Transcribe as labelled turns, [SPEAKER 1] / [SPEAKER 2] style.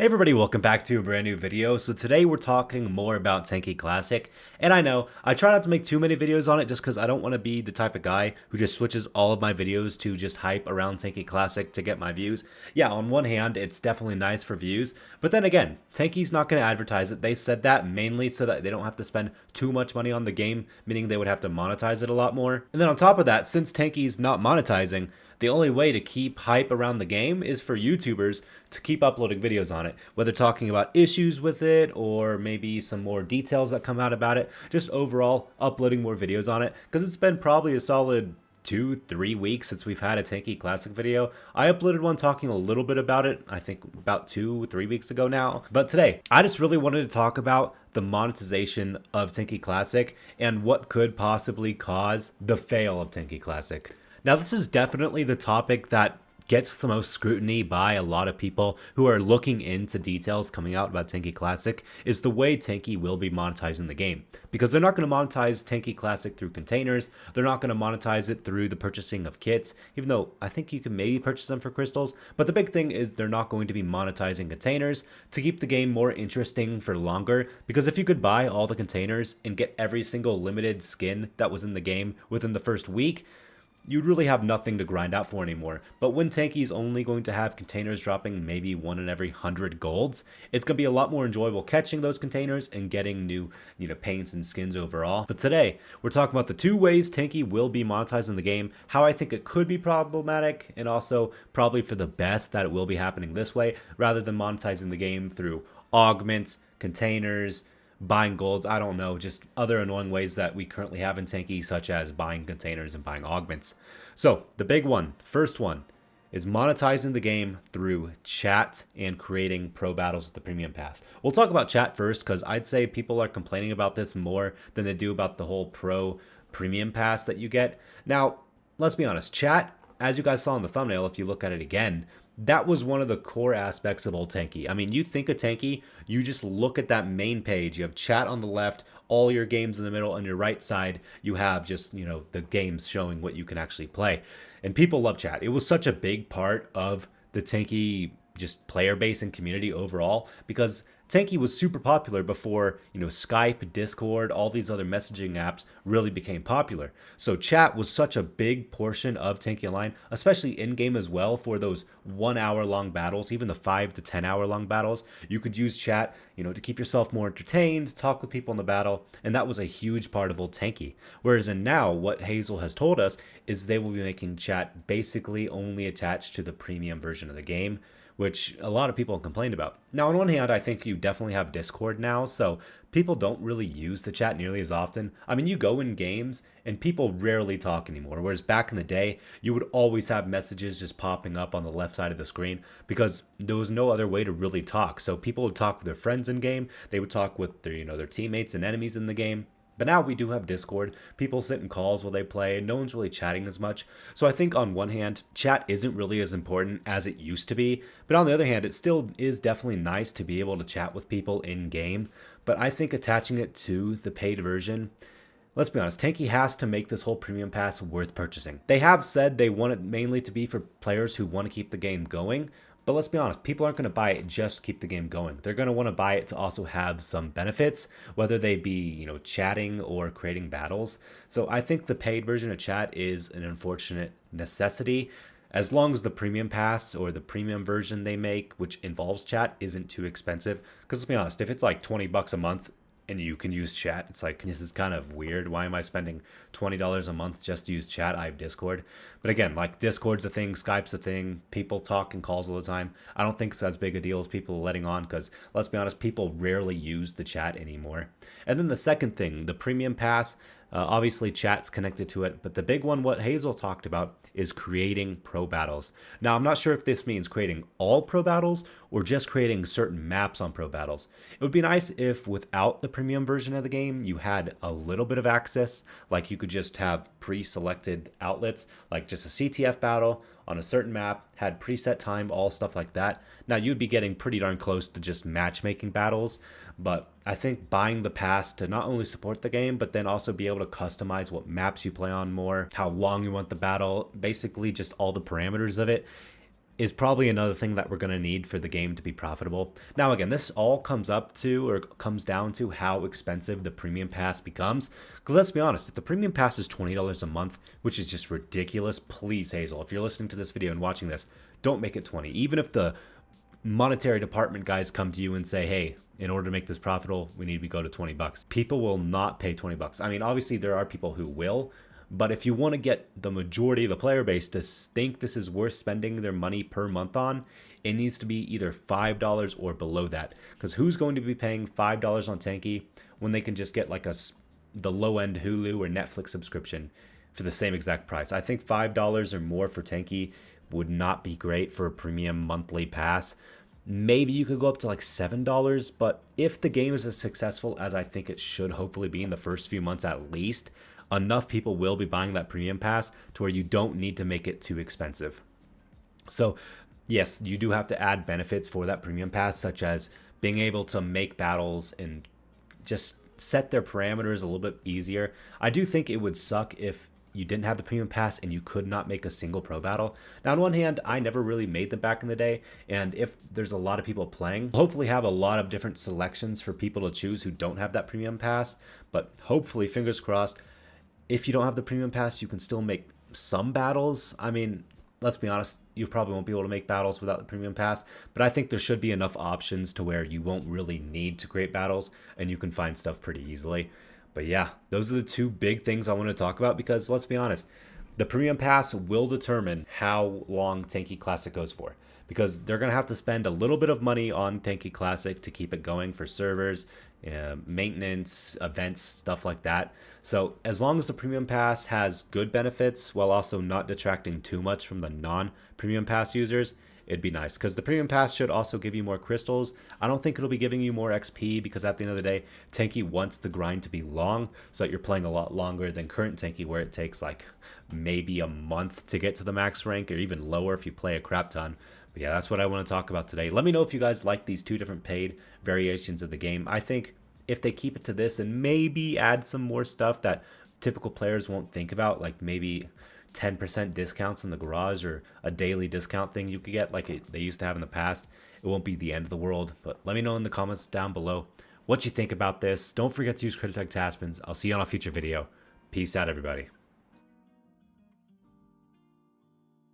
[SPEAKER 1] Hey everybody, welcome back to a brand new video. So today we're talking more about Tanki Classic, and I know I try not to make too many videos on it just because I don't want to be the type of guy who just switches all of my videos to just hype around Tanki Classic to get my views. Yeah, on one hand, it's definitely nice for views, but then again, Tanki's not going to advertise it. They said that mainly so that they don't have to spend too much money on the game, meaning they would have to monetize it a lot more. And then on top of that, since Tanki's not monetizing, the only way to keep hype around the game is for YouTubers to keep uploading videos on it, whether talking about issues with it or maybe some more details that come out about it, just overall uploading more videos on it, because it's been probably a solid 2-3 weeks since we've had a Tanki Classic video. I uploaded one talking a little bit about it, I think about 2-3 weeks ago now. But today, I just really wanted to talk about the monetization of Tanki Classic and what could possibly cause the fail of Tanki Classic. Now, this is definitely the topic that gets the most scrutiny by a lot of people who are looking into details coming out about Tanki Classic, is the way Tanki will be monetizing the game. Because they're not going to monetize Tanki Classic through containers, they're not going to monetize it through the purchasing of kits, even though I think you can maybe purchase them for crystals, but the big thing is they're not going to be monetizing containers to keep the game more interesting for longer, because if you could buy all the containers and get every single limited skin that was in the game within the first week, you'd really have nothing to grind out for anymore. But when Tanki's only going to have containers dropping maybe 1 in every 100 golds, it's going to be a lot more enjoyable catching those containers and getting new, paints and skins overall. But today, we're talking about the 2 ways Tanki will be monetizing the game, how I think it could be problematic, and also probably for the best that it will be happening this way, rather than monetizing the game through augments, containers, buying golds, I don't know, just other annoying ways that we currently have in Tanki, such as buying containers and buying augments. So the big one, the first one, is monetizing the game through chat and creating pro battles with the premium pass. We'll talk about chat first, because I'd say people are complaining about this more than they do about the whole pro premium pass that you get. Now, let's be honest, chat, as you guys saw in the thumbnail, if you look at it again, that was one of the core aspects of old Tanki. I mean, you think of Tanki, you just look at that main page. You have chat on the left, all your games in the middle. On your right side, you have just, the games showing what you can actually play. And people love chat. It was such a big part of the Tanki just player base and community overall, because Tanki was super popular before, Skype, Discord, all these other messaging apps really became popular. So chat was such a big portion of Tanki Online, especially in-game as well, for those 1 hour long battles, even the 5 to 10 hour long battles. You could use chat, to keep yourself more entertained, talk with people in the battle, and that was a huge part of old Tanki. Whereas in now, what Hazel has told us is they will be making chat basically only attached to the premium version of the game, which a lot of people complained about. Now, on one hand, I think you definitely have Discord now, so people don't really use the chat nearly as often. I mean, you go in games and people rarely talk anymore, whereas back in the day, you would always have messages just popping up on the left side of the screen because there was no other way to really talk. So people would talk with their friends in game, they would talk with their, their teammates and enemies in the game. But now we do have Discord. People sit in calls while they play. No one's really chatting as much. So I think on one hand, chat isn't really as important as it used to be. But on the other hand, it still is definitely nice to be able to chat with people in game. But I think attaching it to the paid version, let's be honest, Tanki has to make this whole premium pass worth purchasing. They have said they want it mainly to be for players who want to keep the game going. But let's be honest, people aren't going to buy it just to keep the game going. They're going to want to buy it to also have some benefits, whether they be, chatting or creating battles. So I think the paid version of chat is an unfortunate necessity, as long as the premium pass or the premium version they make, which involves chat, isn't too expensive. Because let's be honest, if it's like $20 a month and you can use chat, it's like, this is kind of weird. Why am I spending $20 a month just to use chat? I have Discord. But again, like, Discord's a thing, Skype's a thing, people talk in calls all the time. I don't think it's as big a deal as people are letting on, because let's be honest, people rarely use the chat anymore. And then the second thing, the premium pass, obviously chat's connected to it, but the big one, what Hazel talked about, is creating pro battles. Now, I'm not sure if this means creating all pro battles or just creating certain maps on pro battles. It would be nice if without the premium version of the game, you had a little bit of access, like you could just have pre-selected outlets, like just a CTF battle on a certain map, had preset time, all stuff like that. Now, you'd be getting pretty darn close to just matchmaking battles, but I think buying the pass to not only support the game, but then also be able to customize what maps you play on more, how long you want the battle, basically just all the parameters of it, is probably another thing that we're going to need for the game to be profitable. Now, again, this all comes down to how expensive the premium pass becomes. Because let's be honest, if the premium pass is $20 a month, which is just ridiculous, please, Hazel, if you're listening to this video and watching this, don't make it 20. Even if the monetary department guys come to you and say, hey, in order to make this profitable, we need to go to 20 bucks. People will not pay 20 bucks. I mean, obviously there are people who will, but if you want to get the majority of the player base to think this is worth spending their money per month on, it needs to be either $5 or below that. Because who's going to be paying $5 on Tanki when they can just get like the low-end Hulu or Netflix subscription for the same exact price? I think $5 or more for Tanki would not be great for a premium monthly pass. Maybe you could go up to like $7, but if the game is as successful as I think it should hopefully be in the first few months at least, enough people will be buying that premium pass to where you don't need to make it too expensive. So yes, you do have to add benefits for that premium pass, such as being able to make battles and just set their parameters a little bit easier. I do think it would suck if you didn't have the premium pass and you could not make a single pro battle. Now, on one hand, I never really made them back in the day, and if there's a lot of people playing, hopefully have a lot of different selections for people to choose who don't have that premium pass. But hopefully, fingers crossed, if you don't have the premium pass, you can still make some battles. I mean, let's be honest, you probably won't be able to make battles without the premium pass, but I think there should be enough options to where you won't really need to create battles and you can find stuff pretty easily. But yeah, those are the two big things I want to talk about, because let's be honest, the premium pass will determine how long Tanki Classic goes for, because they're going to have to spend a little bit of money on Tanki Classic to keep it going for servers, maintenance, events, stuff like that. So as long as the premium pass has good benefits while also not detracting too much from the non-premium pass users, it'd be nice, because the premium pass should also give you more crystals. I don't think it'll be giving you more XP, because at the end of the day, Tanki wants the grind to be long so that you're playing a lot longer than current Tanki, where it takes like maybe a month to get to the max rank, or even lower if you play a crap ton. But yeah, that's what I want to talk about today. Let me know if you guys like these two different paid variations of the game. I think if they keep it to this and maybe add some more stuff that typical players won't think about, like maybe 10% discounts in the garage or a daily discount thing you could get like they used to have in the past, it won't be the end of the world. But let me know in the comments down below what you think about this. Don't forget to use credit tag Taspens. I'll see you on a future video. Peace out, everybody.